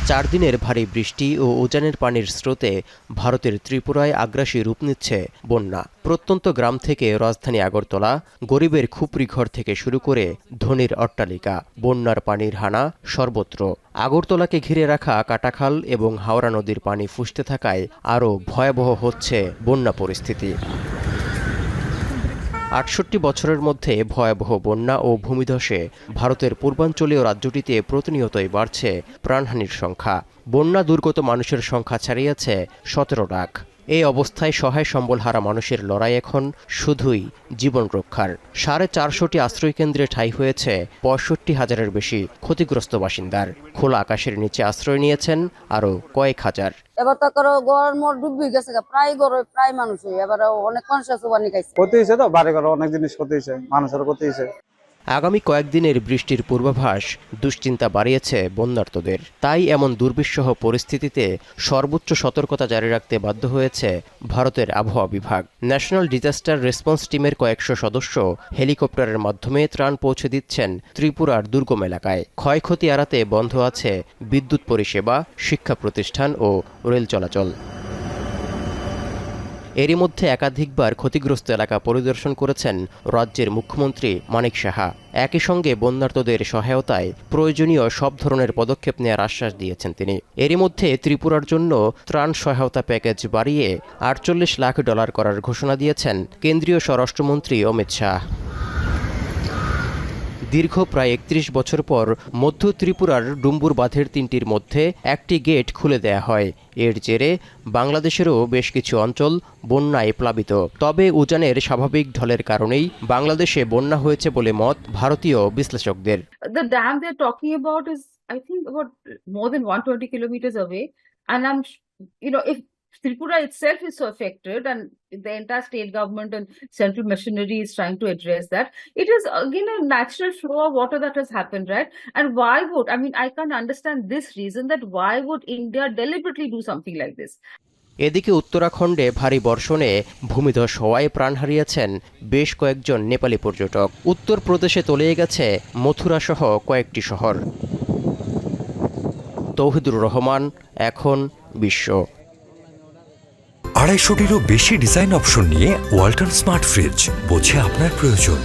4 দিনের ভারী বৃষ্টি ও উজানের পানির স্রোতে ভারতের ত্রিপুরায় আগ্রাসী রূপ নিচ্ছে বন্যা। প্রত্যন্ত গ্রাম থেকে রাজধানী আগরতলা, গরিবের খুপড়ি ঘর থেকে শুরু করে ধনীর অট্টালিকা, বন্যার পানির হানা সর্বত্র। আগরতলাকে ঘিরে রাখা কাটাখাল এবং হাওড়া নদীর পানি ফুসতে থাকায় আরও ভয়াবহ হচ্ছে বন্যা পরিস্থিতি। ৬৮ বছরের মধ্যে ভয়াবহ বন্যা ও ভূমিধসে ভারতের পূর্বাঞ্চলীয় রাজ্যটিতে প্রতিনিয়তই বাড়ছে প্রাণহানির সংখ্যা। বন্যা দুর্গত মানুষের সংখ্যা ছাড়িয়েছে ১৭ লাখ। এই অবস্থায় সহায় সম্বলহারা মানুষের লড়াই এখন শুধুই জীবন রক্ষার। ৪৫০টি আশ্রয়কেন্দ্রে ঠাঁই হয়েছে ৬৫,০০০-এর বেশি ক্ষতিগ্রস্ত বাসিন্দার। খোলা আকাশের নিচে আশ্রয় নিয়েছেন আরও কয়েক হাজার। এবার তো করো গড় মোট ডুবি গেছে, প্রায় গড় প্রায় মানুষ এবার অনেক মানুষ পানি খাইছে। ক্ষতি হয়েছে তো, বাড়ি ঘর অনেক জিনিস ক্ষতি হয়েছে, মানুষের ক্ষতি হয়েছে। আগামী কয়েকদিনের বৃষ্টির পূর্বাভাস দুশ্চিন্তা বাড়িয়েছে বন্যার্তদের। তাই এমন দুর্বিষহ পরিস্থিতিতে সর্বোচ্চ সতর্কতা জারি রাখতে বাধ্য হয়েছে ভারতের আবহাওয়া বিভাগ। ন্যাশনাল ডিজাস্টার রেসপন্স টিমের কয়েকশো সদস্য হেলিকপ্টারের মাধ্যমে ত্রাণ পৌঁছে দিচ্ছেন ত্রিপুরার দুর্গম এলাকায়। ক্ষয়ক্ষতি এড়াতে বন্ধ আছে বিদ্যুৎ পরিষেবা, শিক্ষা প্রতিষ্ঠান ও রেল চলাচল। এরই মধ্যে একাধিকবার ক্ষতিগ্রস্ত এলাকা পরিদর্শন করেছেন রাজ্যের মুখ্যমন্ত্রী মানিক সাহা। একই সঙ্গে বন্যার্তদের সহায়তায় প্রয়োজনীয় সব ধরনের পদক্ষেপ নেওয়ার আশ্বাস দিয়েছেন তিনি। এরই মধ্যে ত্রিপুরার জন্য ত্রাণ সহায়তা প্যাকেজ বাড়িয়ে $৪৮ লাখ করার ঘোষণা দিয়েছেন কেন্দ্রীয় স্বরাষ্ট্রমন্ত্রী অমিত শাহ। দীর্ঘ প্রায় ৩১ বছর পর মধ্য ত্রিপুরার ডুম্বুর বাঁধের ৩টির মধ্যে একটি গেট খুলে দেয়া হয়। এর জেরে বাংলাদেশেরও বেশ কিছু অঞ্চল বন্যায় প্লাবিত। তবে উজানের স্বাভাবিক ঢলের কারণেই বাংলাদেশে বন্যা হয়েছে বলে মত ভারতীয় বিশ্লেষকদের। The dam they're talking about is, I think, about more than 120 kilometers away, and if Tripura itself is so affected and the entire state government and central machinery is trying to address that, it is again a natural flow of water that has happened, right? And why would, I can't understand this reason that why would India deliberately do something like this? এদিকে উত্তরাখণ্ডে ভারী বর্ষণে ভূমিধস হওয়ায় প্রাণ হারিয়েছেন বেশ কয়েকজন নেপালি পর্যটক। উত্তরপ্রদেশে তলিয়ে গেছে মথুরা সহ কয়েকটি শহর। তৌহিদুর রহমান, এখন বিশ্ব। ২৫০টিরও বেশি ডিজাইন অপশন নিয়ে ওয়ালটন স্মার্ট ফ্রিজ, বোঝে আপনার প্রয়োজন।